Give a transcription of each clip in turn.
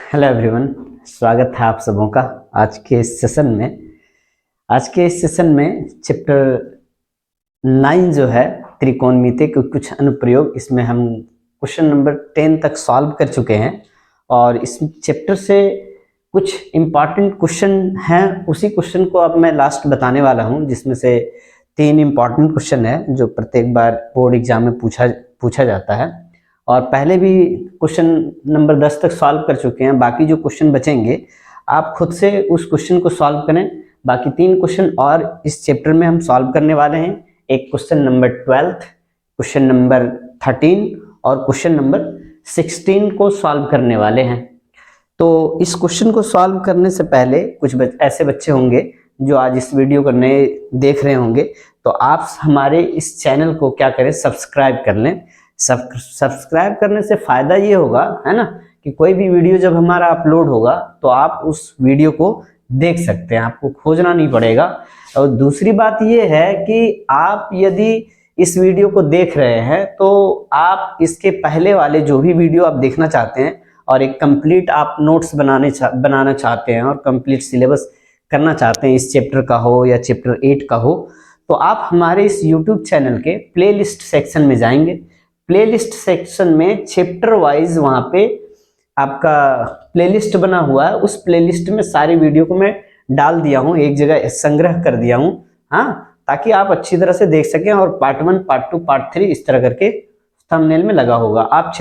Hello everyone, स्वागत है आप सबों का आज के इस सेशन में। आज के इस सेशन में चैप्टर 9 जो है त्रिकोणमिति के कुछ अनुप्रयोग, इसमें हम क्वेश्चन नंबर 10 तक सॉल्व कर चुके हैं और इस चैप्टर से कुछ इम्पॉर्टेंट क्वेश्चन हैं। उसी क्वेश्चन को अब मैं लास्ट बताने वाला हूं, जिसमें से 3 इम्पॉर्टेंट क्वेश्चन है जो प्रत्येक बार बोर्ड एग्जाम में पूछा जाता है। और पहले भी क्वेश्चन नंबर 10 तक सॉल्व कर चुके हैं। बाकी जो क्वेश्चन बचेंगे आप खुद से उस क्वेश्चन को सॉल्व करें। बाकी 3 क्वेश्चन और इस चैप्टर में हम सॉल्व करने वाले हैं। एक क्वेश्चन नंबर 12, क्वेश्चन नंबर 13 और क्वेश्चन नंबर 16 को सॉल्व करने वाले हैं। तो इस क्वेश्चन को सॉल्व करने से पहले कुछ ऐसे बच्चे होंगे जो आज इस वीडियो को नए देख रहे होंगे, तो आप हमारे इस चैनल को क्या करें, सब्सक्राइब कर लें। सब्सक्राइब करने से फायदा ये होगा, है ना, कि कोई भी वीडियो जब हमारा अपलोड होगा तो आप उस वीडियो को देख सकते हैं, आपको खोजना नहीं पड़ेगा। और दूसरी बात ये है कि आप यदि इस वीडियो को देख रहे हैं तो आप इसके पहले वाले जो भी वीडियो आप देखना चाहते हैं और एक कंप्लीट आप नोट्स बनाना चाहते हैं और कंप्लीट सिलेबस करना चाहते हैं, इस चैप्टर का हो या चैप्टर 8 का हो, तो आप हमारे इस यूट्यूब चैनल के प्लेलिस्ट सेक्शन में जाएंगे। प्लेलिस्ट सेक्शन में चैप्टर वाइज वहाँ पे आपका प्लेलिस्ट बना हुआ है। उस प्लेलिस्ट में सारी वीडियो को मैं डाल दिया हूँ, एक जगह संग्रह कर दिया हूँ, हाँ, ताकि आप अच्छी तरह से देख सकें। और पार्ट 1, पार्ट 2, पार्ट 3 इस तरह करके थंबनेल में लगा होगा। आप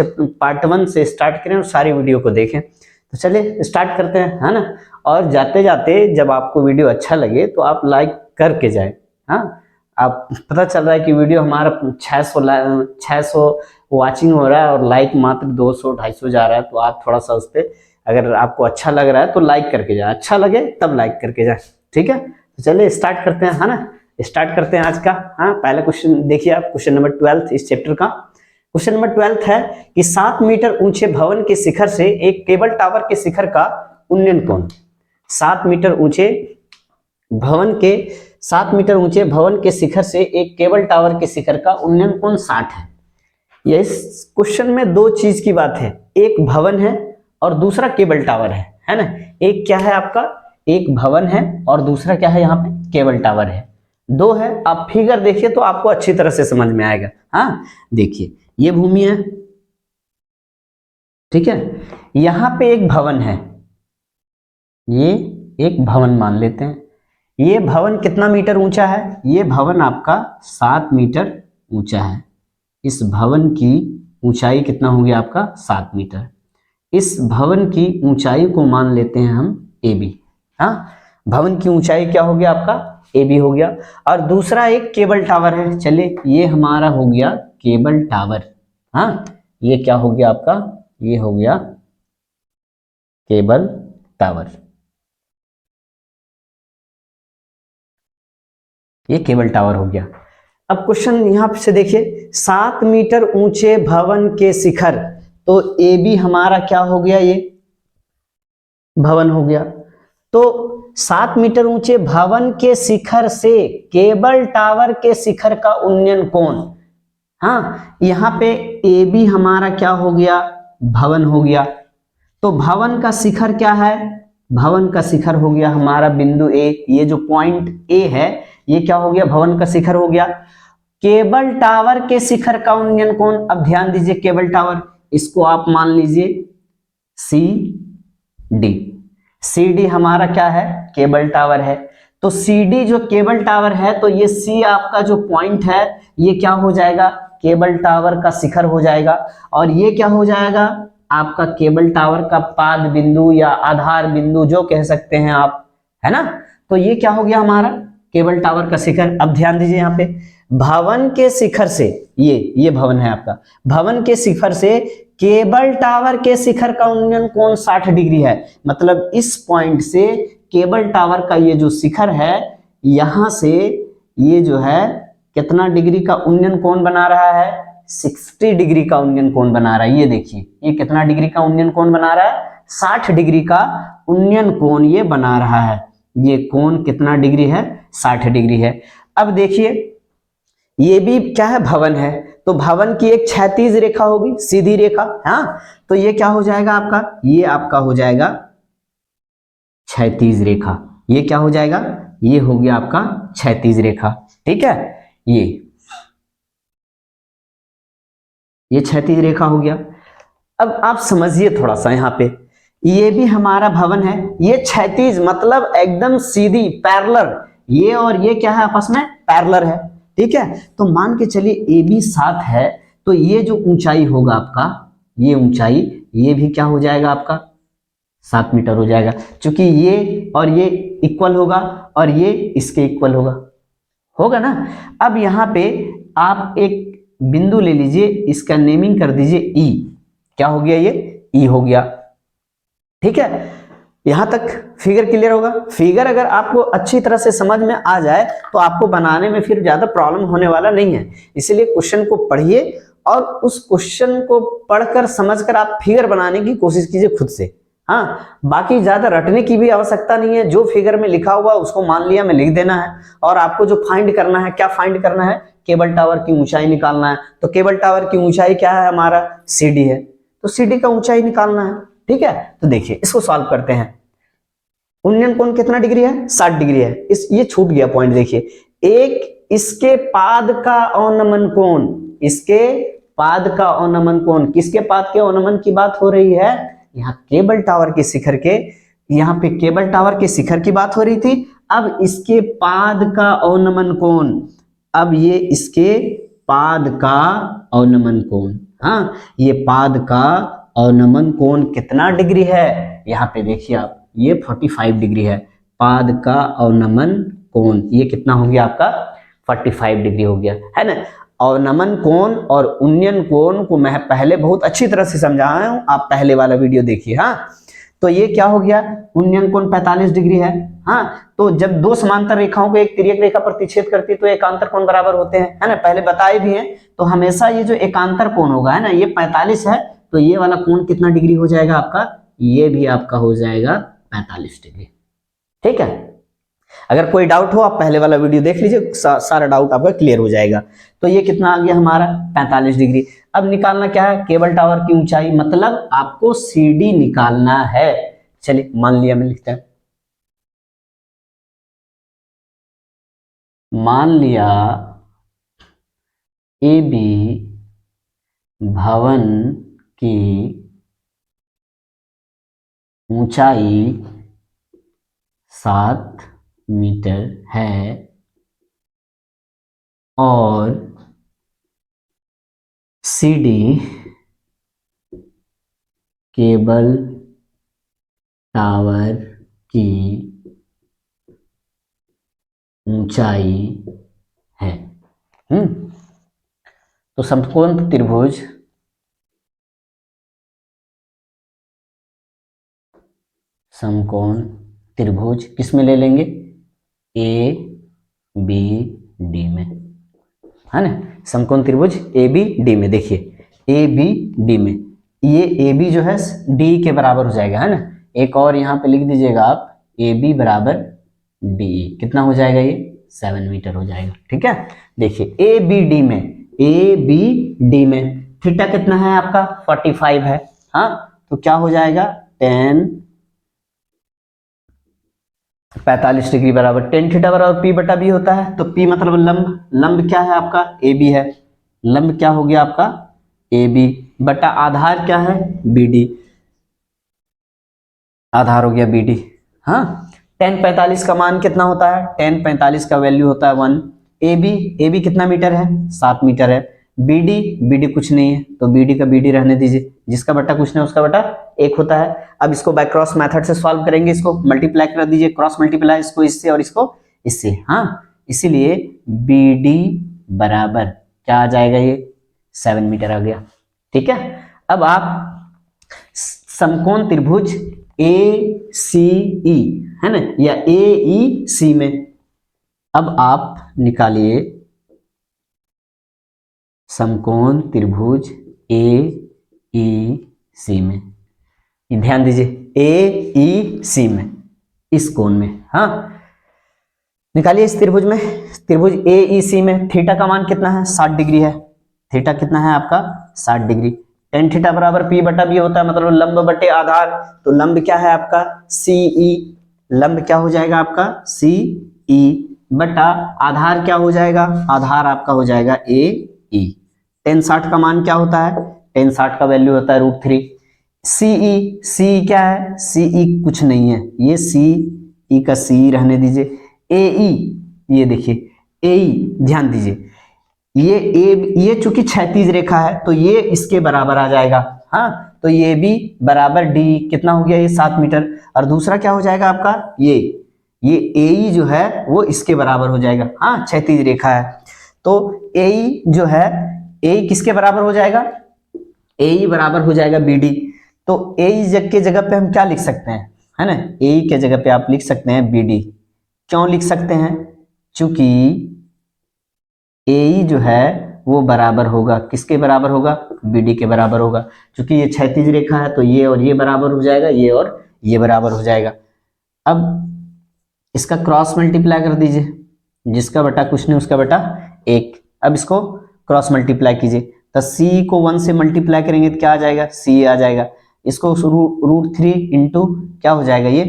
पार्ट 1 से स्टार्ट करें और सारी वीडियो को देखें। तो चलिए स्टार्ट करते हैं, है ना। और जाते जाते जब आपको वीडियो अच्छा लगे तो आप लाइक करके जाए। हाँ, आप पता चल रहा है कि वीडियो हमारा 600 वाचिंग हो रहा है और लाइक मात्र 200-250 जा रहा है, तो आप थोड़ा सा उस पर, अगर आपको अच्छा लग रहा है तो लाइक करके जाए, अच्छा लगे तब लाइक करके जाए, ठीक है। तो चलिए स्टार्ट करते हैं, है ना। स्टार्ट करते हैं आज का। हाँ, पहला क्वेश्चन देखिए आप, क्वेश्चन नंबर 12 इस चैप्टर का। क्वेश्चन नंबर 12 है कि 7 मीटर ऊंचे भवन के शिखर से एक केबल टावर के शिखर का उन्नयन कोण। 7 मीटर ऊंचे भवन के शिखर से एक केबल टावर के शिखर का उन्नयन कोण 60 है। यह इस क्वेश्चन में 2 चीज की बात है, एक भवन है और दूसरा केबल टावर है ना। एक क्या है आपका, एक भवन है और दूसरा क्या है, यहाँ पे केबल टावर है। 2 है। आप फिगर देखिए तो आपको अच्छी तरह से समझ में आएगा। हाँ, देखिए ये भूमि है, ठीक है। यहाँ पे एक भवन है, ये एक भवन मान लेते हैं। ये भवन कितना मीटर ऊंचा है, ये भवन आपका 7 मीटर ऊंचा है। इस भवन की ऊंचाई कितना हो गया आपका, 7 मीटर। इस भवन की ऊंचाई को मान लेते हैं हम AB। हाँ, भवन की ऊंचाई क्या हो गया आपका, AB हो गया। और दूसरा एक केबल टावर है, चलिए ये हमारा हो गया केबल टावर। हाँ, ये क्या हो गया आपका, ये हो गया केबल टावर। ये केबल टावर हो गया। अब क्वेश्चन यहां से देखिए, 7 मीटर ऊंचे भवन के शिखर, तो AB हमारा क्या हो गया, ये भवन हो गया। तो 7 मीटर ऊंचे भवन के शिखर से केबल टावर के शिखर का उन्नयन कोण। हाँ, यहाँ पे AB हमारा क्या हो गया, भवन हो गया। तो भवन का शिखर क्या है, भवन का शिखर हो गया हमारा बिंदु A। ये जो पॉइंट A है ये क्या हो गया, भवन का शिखर हो गया। केबल टावर के शिखर का उन्नयन कोण, अब ध्यान दीजिए, केबल टावर इसको आप मान लीजिए CD। CD हमारा क्या है, केबल टावर है। तो CD जो केबल टावर है, तो ये C आपका जो पॉइंट है ये क्या हो जाएगा, केबल टावर का शिखर हो जाएगा। और ये क्या हो जाएगा, आपका केबल टावर का पाद बिंदु या आधार बिंदु जो कह सकते हैं आप, है ना। तो ये क्या हो गया हमारा केबल टावर का शिखर। अब ध्यान दीजिए यहाँ पे, भवन के शिखर से, ये भवन है आपका, भवन के शिखर से केबल टावर के शिखर का उन्नयन कोण 60 डिग्री है। मतलब इस पॉइंट से केबल टावर का ये जो शिखर है, यहां से ये जो है कितना डिग्री का उन्नयन कोण बना रहा है, 60 डिग्री का उन्नयन कोण बना रहा है। ये देखिए ये कितना डिग्री का उन्नयन कोण बना रहा है, 60 डिग्री का उन्नयन कोण ये बना रहा है। ये कोण कितना डिग्री है, 60 डिग्री है। अब देखिए ये भी क्या है, भवन है। तो भवन की एक क्षैतिज रेखा होगी, सीधी रेखा, हाँ, तो ये क्या हो जाएगा आपका, ये आपका हो जाएगा क्षैतिज रेखा। ये क्या हो जाएगा, ये हो गया आपका क्षैतिज रेखा, ठीक है। ये क्षैतिज रेखा हो गया। अब आप समझिए थोड़ा सा यहाँ पे, ये भी हमारा भवन है, ये क्षैतिज मतलब एकदम सीधी पैरेलल, ये और ये क्या है आपस में पैरेलल है, ठीक है। तो मान के चलिए ए बी 7 है, तो ये जो ऊंचाई होगा आपका, ये ऊंचाई, ये भी क्या हो जाएगा आपका 7 मीटर हो जाएगा, क्योंकि ये और ये इक्वल होगा और ये इसके इक्वल होगा ना। अब यहाँ पे आप एक बिंदु ले लीजिए, इसका नेमिंग कर दीजिए ई, क्या हो गया, ये ई हो गया, ठीक है। यहां तक फिगर क्लियर होगा। फिगर अगर आपको अच्छी तरह से समझ में आ जाए तो आपको बनाने में फिर ज्यादा प्रॉब्लम होने वाला नहीं है। इसलिए क्वेश्चन को पढ़िए और उस क्वेश्चन को पढ़कर समझकर आप फिगर बनाने की कोशिश कीजिए खुद से, हाँ। बाकी ज्यादा रटने की भी आवश्यकता नहीं है, जो फिगर में लिखा हुआ उसको मान लिया में लिख देना है। और आपको जो फाइंड करना है, क्या फाइंड करना है, केबल टावर की ऊंचाई निकालना है। तो केबल टावर की ऊंचाई क्या है हमारा, सीडी है, तो सीडी का ऊंचाई निकालना है, ठीक है। तो देखिए इसको सॉल्व करते हैं। उन्नयन कोण कितना डिग्री है, 60 डिग्री है। ये छूट गया पॉइंट, देखिए, एक इसके पाद का अवनमन कोण, इसके पाद का अवनमन कोण, किसके पाद के अवनमन की बात हो रही है, यहाँ केबल टावर के शिखर के, यहाँ पे केबल टावर के शिखर की बात हो रही थी। अब इसके पाद का अवनमन कोण, अब ये इसके पाद का अवनमन कोण, हाँ, ये पाद का अवनमन कोण कितना डिग्री है, यहाँ पे देखिए आप, ये 45 डिग्री है। पाद का अवनमन कोण ये कितना हो गया आपका 45 डिग्री हो गया, है ना। अवनमन कोण और उन्नयन कोण को मैं पहले बहुत अच्छी तरह से समझाया हूं, आप पहले वाला वीडियो देखिए, हाँ। तो ये क्या हो गया, उन्नयन कोण 45 डिग्री है, हाँ। तो जब दो समांतर रेखाओं को एक तिर्यक रेखा प्रतिच्छेद करती है तो एकांतर कोण बराबर होते हैं, है ना, पहले बताए भी हैं। तो हमेशा ये जो एकांतर कोण होगा, है ना, ये 45 है, तो ये वाला कोण कितना डिग्री हो जाएगा आपका, ये भी आपका हो जाएगा 45 डिग्री, ठीक है। अगर कोई डाउट हो आप पहले वाला वीडियो देख लीजिए, सारा डाउट आपका क्लियर हो जाएगा। तो ये कितना आ गया हमारा 45 डिग्री। अब निकालना क्या है, केबल टावर की ऊंचाई, मतलब आपको सीडी निकालना है। चलिए मान लिया, मैं लिखता है, मान लिया ए बी भवन की ऊंचाई 7 मीटर है और सीडी केबल टावर की ऊंचाई है। तो समकोण त्रिभुज किस में ले लेंगे, ए बी डी में, है ना। समकोण त्रिभुज ए बी डी में, देखिए ए बी डी में, ये ए बी जो है डी के बराबर हो जाएगा, है ना। एक और यहाँ पे लिख दीजिएगा आप, ए बी बराबर डी, कितना हो जाएगा, ये 7 मीटर हो जाएगा, ठीक है। देखिए ए बी डी में, ए बी डी में थीटा कितना है आपका 45 है, हाँ। तो क्या हो जाएगा 45 डिग्री बराबर टेन थीटा बराबर पी बटा बी होता है। तो पी मतलब लंब, लंब क्या है आपका ए बी है, लंब क्या हो गया आपका ए बी बटा आधार क्या है बी डी, आधार हो गया बी डी, हाँ। tan 45 का मान कितना होता है, tan 45 का वैल्यू होता है 1। ए बी कितना मीटर है 7 मीटर है। बी डी कुछ नहीं है, तो बी डी का बी डी रहने दीजिए, जिसका बट्टा कुछ नहीं उसका बट्टा 1 होता है। अब इसको बाय क्रॉस मेथड से सॉल्व करेंगे, इसको मल्टीप्लाई कर दीजिए, क्रॉस मल्टीप्लाई इसको इससे और इसको इससे, हाँ। इसीलिए बी डी बराबर क्या आ जाएगा, ये 7 मीटर आ गया, ठीक है। अब आप समकोण त्रिभुज ए सी ई, है ना, या ए ई सी में अब आप निकालिए समकोण त्रिभुज ए ई सी में, ध्यान दीजिए ए ई सी में, इस कोण में, हाँ। निकालिए इस त्रिभुज में, त्रिभुज ए ई सी में थीटा का मान कितना है 60 डिग्री है, थीटा कितना है आपका 60 डिग्री। टेन थीटा बराबर पी बटा बी होता है, मतलब लंब बटे आधार। तो लंब क्या है आपका CE, लंब क्या हो जाएगा आपका CE बटा आधार क्या हो जाएगा, आधार आपका हो जाएगा AE। टेन 60 का मान क्या होता है, टेन 60 का वैल्यू होता है √3। CE क्या है, CE कुछ नहीं है, ये CE का CE रहने दीजिए। AE, ये देखिए AE ध्यान दीजिए, ये चूंकि क्षैतिज रेखा है तो ये इसके बराबर आ जाएगा। हाँ, तो ये भी बराबर D कितना हो गया, ये 7 मीटर। और दूसरा क्या हो जाएगा आपका, ये AE जो है वो इसके बराबर हो जाएगा। हाँ, क्षैतिज रेखा है तो AE जो है, AE किसके बराबर हो जाएगा, AE बराबर हो जाएगा BD। तो AE के जगह पे हम क्या लिख सकते हैं, है ना, AE के जगह पे आप लिख सकते हैं BD। क्यों लिख सकते हैं, चूंकि AE जो है वो बराबर होगा, किसके बराबर होगा, BD के बराबर होगा। क्योंकि ये क्षैतिज रेखा है तो ये और ये बराबर हो जाएगा, ये और ये बराबर हो जाएगा। अब इसका क्रॉस मल्टीप्लाई कर दीजिए, जिसका बटा कुछ नहीं उसका बटा 1। अब इसको क्रॉस मल्टीप्लाई कीजिए, तो C को 1 से मल्टीप्लाई करेंगे तो क्या आ जाएगा, C आ जाएगा। इसको √3 इंटू क्या हो जाएगा, ये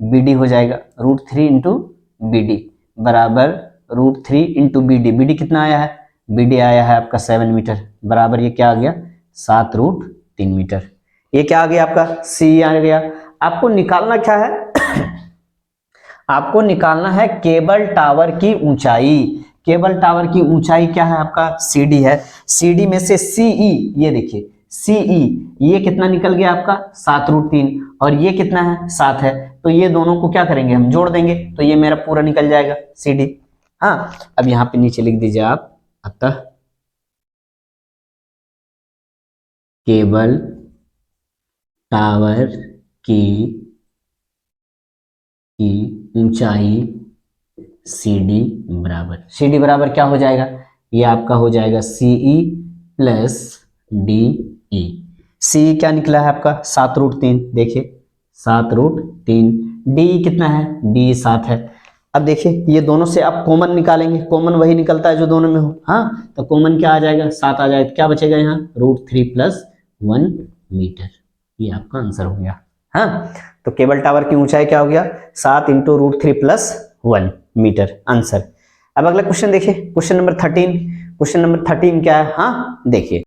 BD हो जाएगा। √3 इंटू BD बराबर √3 इंटू BD। BD कितना आया है, BD आया है आपका 7 मीटर, बराबर ये क्या आ गया 7√3 मीटर। ये क्या आ गया आपका C आ गया। आपको निकालना क्या है आपको निकालना है केबल टावर की ऊंचाई। केबल टावर की ऊंचाई क्या है आपका CD है। CD में से CE, ये देखिए CE ये कितना निकल गया आपका 7√3, और ये कितना है 7 है। तो ये दोनों को क्या करेंगे हम जोड़ देंगे, तो ये मेरा पूरा निकल जाएगा CD। हाँ, अब यहाँ पे नीचे लिख दीजिए आप, अतः केबल टावर की ऊंचाई CD बराबर क्या हो जाएगा, ये आपका हो जाएगा CE प्लस DE। CE क्या निकला है आपका 7√3, देखिए 7√3। DE कितना है, DE 7 है। अब देखिए ये दोनों से आप कॉमन निकालेंगे, कॉमन वही निकलता है जो दोनों में हो। हाँ, तो कॉमन क्या आ जाएगा 7 आ जाएगा, क्या बचेगा यहाँ √3 + 1 मीटर। ये आपका आंसर हो गया। हाँ, तो केबल टावर की ऊंचाई क्या हो गया 7 इंटू √3 + 1 मीटर, आंसर। अब अगला क्वेश्चन देखिए, क्वेश्चन नंबर 13। क्वेश्चन नंबर 13 क्या है, हाँ देखिए,